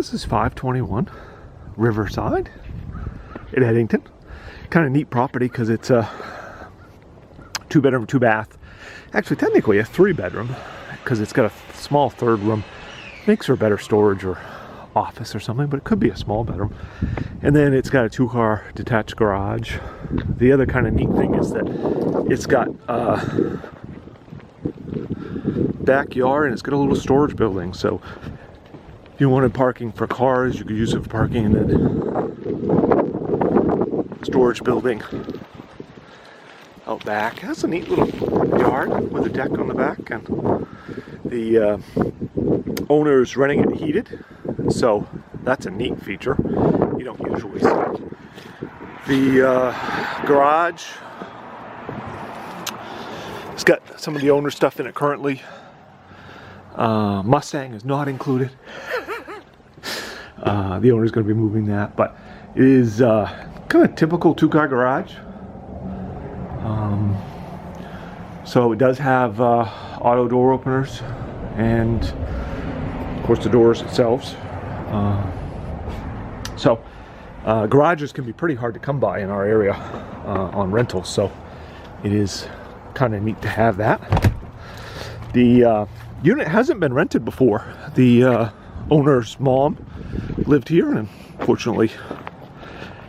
This is 521 Riverside in Eddington. Kind of neat property because it's a 2-bedroom, 2-bath. Actually, technically a 3-bedroom because it's got a small 3rd room. Makes for better storage or office or something, but it could be a small bedroom. And then it's got a 2-car detached garage. The other kind of neat thing is that it's got a backyard and it's got a little storage building. So if you wanted parking for cars, you could use it for parking, and then storage building out back. It has a neat little yard with a deck on the back, and the owner's renting it heated, so that's a neat feature you don't usually see. The garage, it's got some of the owner stuff in it currently. Mustang is not included. The owner's going to be moving that, but it is kind of typical 2-car garage. So it does have auto door openers and of course the doors themselves. Garages can be pretty hard to come by in our area on rentals, so it is kind of neat to have that. The unit hasn't been rented before. The owner's mom lived here and unfortunately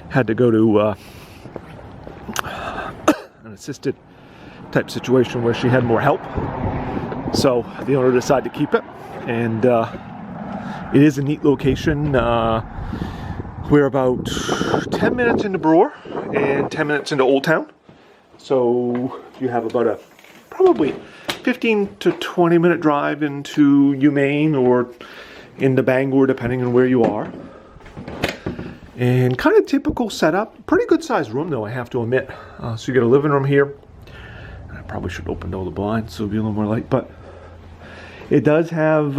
had to go to an assisted type situation where she had more help. So the owner decided to keep it, and it is a neat location. We're about 10 minutes into Brewer and 10 minutes into Old Town. So you have about a probably 15 to 20 minute drive into UMaine or into Bangor, depending on where you are. And kind of typical setup. Pretty good sized room though, I have to admit. So you get a living room here. I probably should open all the blinds so it'll be a little more light, but it does have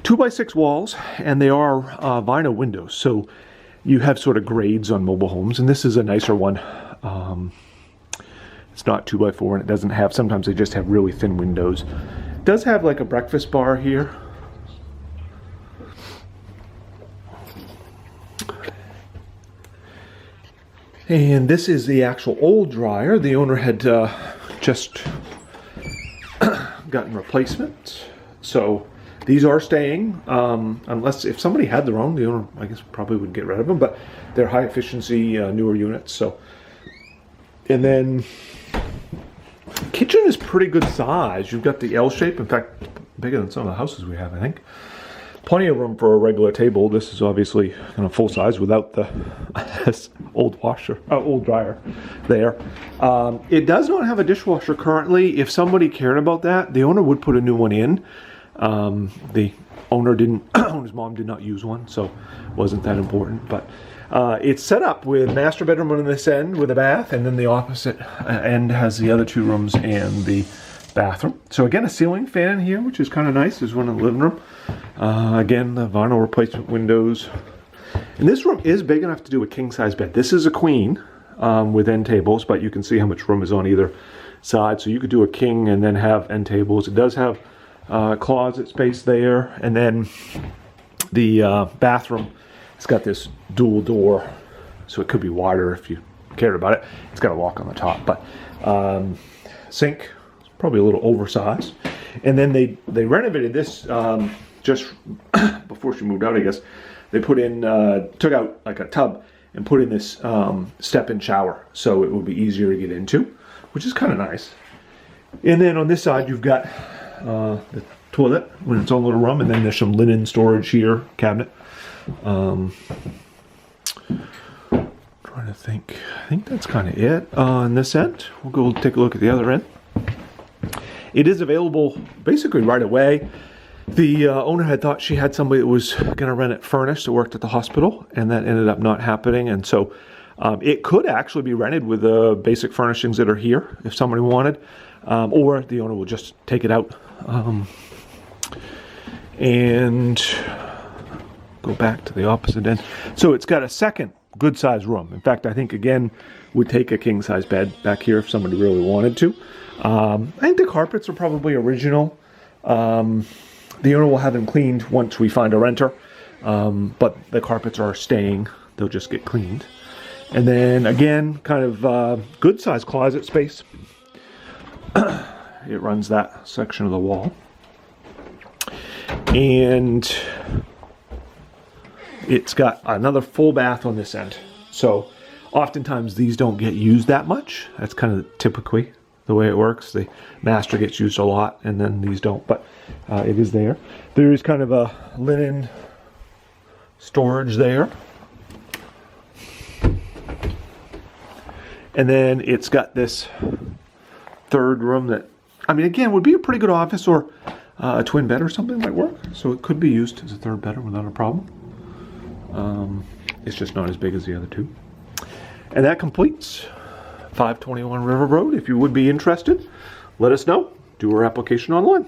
2x6 walls, and they are vinyl windows. So you have sort of grades on mobile homes, and this is a nicer one. It's not 2x4, and it doesn't have, sometimes they just have really thin windows. It does have like a breakfast bar here. And this is the actual old dryer. The owner had just gotten replacements. So these are staying, unless if somebody had their own, the owner, I guess, probably would get rid of them, but they're high efficiency, newer units. So, and then kitchen is pretty good size. You've got the L shape, in fact, bigger than some of the houses we have, I think. Plenty of room for a regular table. This is obviously kind of full size without the old dryer there. It does not have a dishwasher currently. If somebody cared about that, the owner would put a new one in. The owner didn't, owner's mom did not use one, so it wasn't that important. But it's set up with master bedroom on this end with a bath, and then the opposite end has the other 2 rooms and the bathroom. So again, a ceiling fan in here, which is kind of nice. There's one in the living room. Again, the vinyl replacement windows. And this room is big enough to do a king-size bed. This is a queen with end tables, but you can see how much room is on either side. So you could do a king and then have end tables. It does have closet space there, and then the bathroom, it's got this dual door, so it could be wider if you cared about it. It's got a lock on the top, but sink, probably a little oversized. And then they renovated this just before she moved out, I guess. They put in, took out like a tub and put in this step-in shower, so it would be easier to get into, which is kind of nice. And then on this side, you've got the toilet with its own little room, and then there's some linen storage here, cabinet. Trying to think. I think that's kind of it on this end. We'll go take a look at the other end. It is available basically right away. The owner had thought she had somebody that was going to rent it furnished that worked at the hospital, and that ended up not happening. And so it could actually be rented with the basic furnishings that are here if somebody wanted, or the owner will just take it out and go back to the opposite end. So it's got a second good sized room. In fact, I think again would take a king size bed back here if somebody really wanted to. I think the carpets are probably original. The owner will have them cleaned once we find a renter. but the carpets are staying. They'll just get cleaned. And then again, kind of good sized closet space. It runs that section of the wall. And it's got another full bath on this end. So oftentimes these don't get used that much. That's kind of typically the way it works. The master gets used a lot and then these don't, but it is there. There is kind of a linen storage there. And then it's got this third room that, I mean, again, would be a pretty good office, or a twin bed or something might work. So it could be used as a third bedroom without a problem. It's just not as big as the other two. And that completes 521 River Road. If you would be interested, let us know. Do our application online.